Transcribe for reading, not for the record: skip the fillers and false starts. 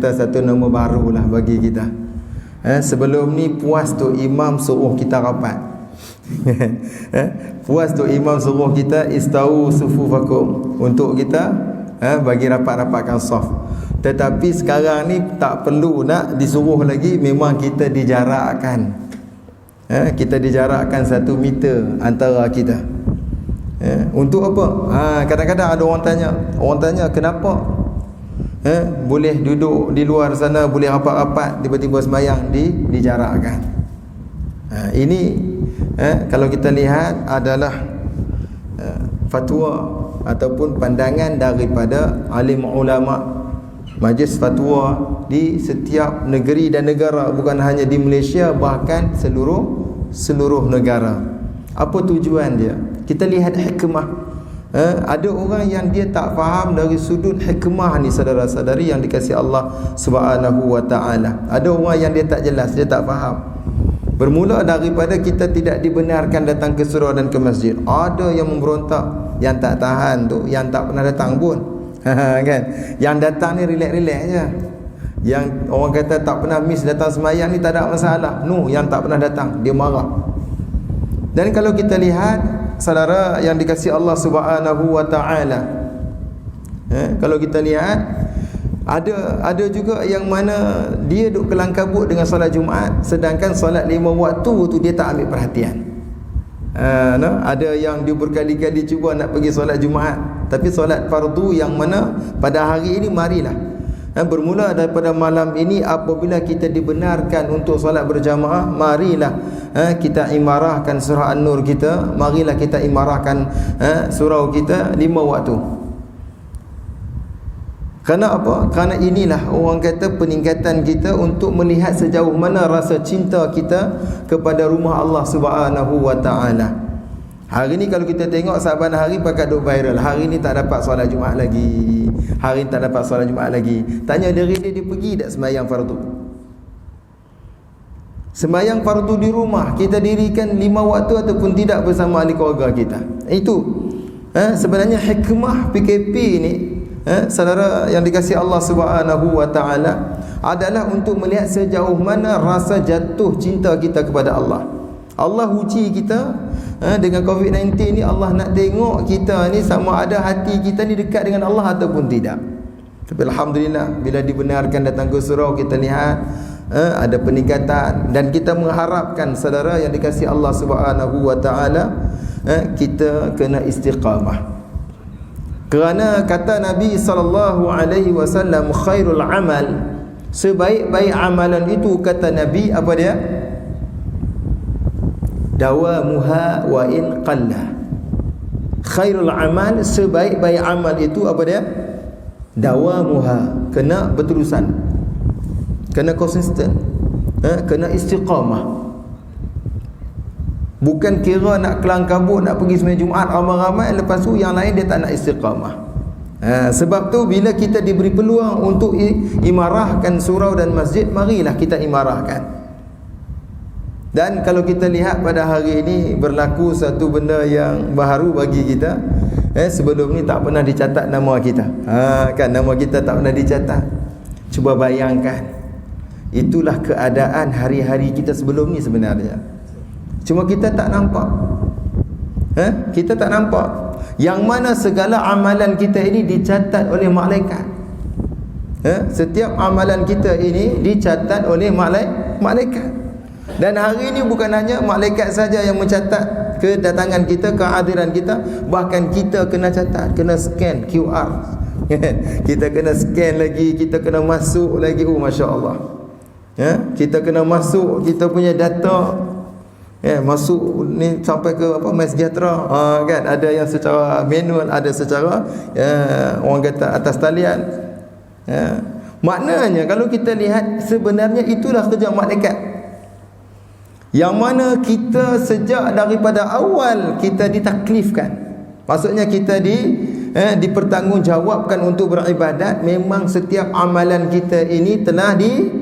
kata satu nama baru lah bagi kita. Sebelum ni puas tu imam suruh kita rapat. Puas tu imam suruh kita istau sufufakum, untuk kita bagi rapat-rapatkan saf. Tetapi sekarang ni tak perlu nak disuruh lagi, memang kita dijarakkan. Kita dijarakkan 1 meter antara kita. Untuk apa? Kadang-kadang ada orang tanya kenapa boleh duduk di luar sana, boleh rapat-rapat, tiba-tiba sembahyang dijarakkan. Ini kalau kita lihat adalah fatwa ataupun pandangan daripada alim ulama, majlis fatwa di setiap negeri dan negara, bukan hanya di Malaysia, bahkan seluruh negara. Apa tujuan dia? Kita lihat hikmah. Ada orang yang dia tak faham dari sudut hikmah ni, saudara-saudari yang dikasihi Allah Subhanahu wa taala. Ada orang yang dia tak jelas, dia tak faham. Bermula daripada kita tidak dibenarkan datang ke surau dan ke masjid. Ada yang memberontak, yang tak tahan tu, yang tak pernah datang pun. Kan? Yang datang ni relax-relax je. Yang orang kata tak pernah miss datang semayang ni tak ada masalah. Yang tak pernah datang, dia marah. Dan kalau kita lihat, saudara yang dikasihi Allah Subhanahu wa taala, kalau kita lihat ada juga yang mana dia duk kelang kabut dengan solat Jumaat, sedangkan solat 5 waktu tu dia tak ambil perhatian. Ada yang dia berkali-kali cuba nak pergi solat Jumaat, tapi solat fardu yang mana pada hari ini marilah. Bermula daripada malam ini, apabila kita dibenarkan untuk solat berjamaah, marilah kita imarahkan surah An-Nur kita, marilah kita imarahkan surau kita 5 waktu. Kerana apa? Kerana inilah orang kata peningkatan kita untuk melihat sejauh mana rasa cinta kita kepada rumah Allah Subhanahu wa taala. Hari ni kalau kita tengok saban hari pakat duk viral, hari ni tak dapat solat Jumaat lagi, hari ni tak dapat solat Jumaat lagi. Tanya diri dia pergi tak sembahyang fardu? Sembahyang fardu di rumah kita dirikan 5 waktu ataupun tidak bersama ahli keluarga kita. Itu sebenarnya hikmah PKP ni, saudara yang dikasihi Allah Subhanahu wa taala, adalah untuk melihat sejauh mana rasa jatuh cinta kita kepada Allah. Allah uji kita dengan COVID-19 ni. Allah nak tengok kita ni sama ada hati kita ni dekat dengan Allah ataupun tidak. Tapi alhamdulillah, bila dibenarkan datang ke surau, kita lihat ada peningkatan, dan kita mengharapkan saudara yang dikasihi Allah Subhanahu wa taala, kita kena istiqamah. Kerana kata Nabi sallallahu alaihi wasallam, khairul amal, sebaik-baik amalan itu, kata Nabi, apa dia? Dawamuha wa in qalla. Khairul amal, sebaik-baik amal itu apa dia? Dawamuha, kena berterusan, kena konsisten, kena istiqamah. Bukan kira nak kelang kabut, nak pergi sembahyang Jumaat ramai-ramai, lepas tu yang lain dia tak nak istiqamah. Sebab tu bila kita diberi peluang untuk imarahkan surau dan masjid, marilah kita imarahkan. Dan kalau kita lihat pada hari ini berlaku satu benda yang baru bagi kita. Sebelum ni tak pernah dicatat nama kita. Kan, nama kita tak pernah dicatat. Cuba bayangkan, itulah keadaan hari-hari kita sebelum ni sebenarnya. Cuma kita tak nampak. Kita tak nampak. Yang mana segala amalan kita ini dicatat oleh malaikat. Setiap amalan kita ini dicatat oleh malaikat. Dan hari ini bukan hanya malaikat saja yang mencatat kedatangan kita, kehadiran kita, bahkan kita kena catat, kena scan QR. Kita kena scan lagi, kita kena masuk lagi. Masya-Allah. Kita kena masuk kita punya data. Masuk ni sampai ke MySejahtera. Kan, ada yang secara manual, ada secara orang kata atas talian. Maknanya kalau kita lihat, sebenarnya itulah kerja malaikat. Yang mana kita sejak daripada awal kita ditaklifkan. Maksudnya kita dipertanggungjawabkan untuk beribadat. Memang setiap amalan kita ini telah dihitung.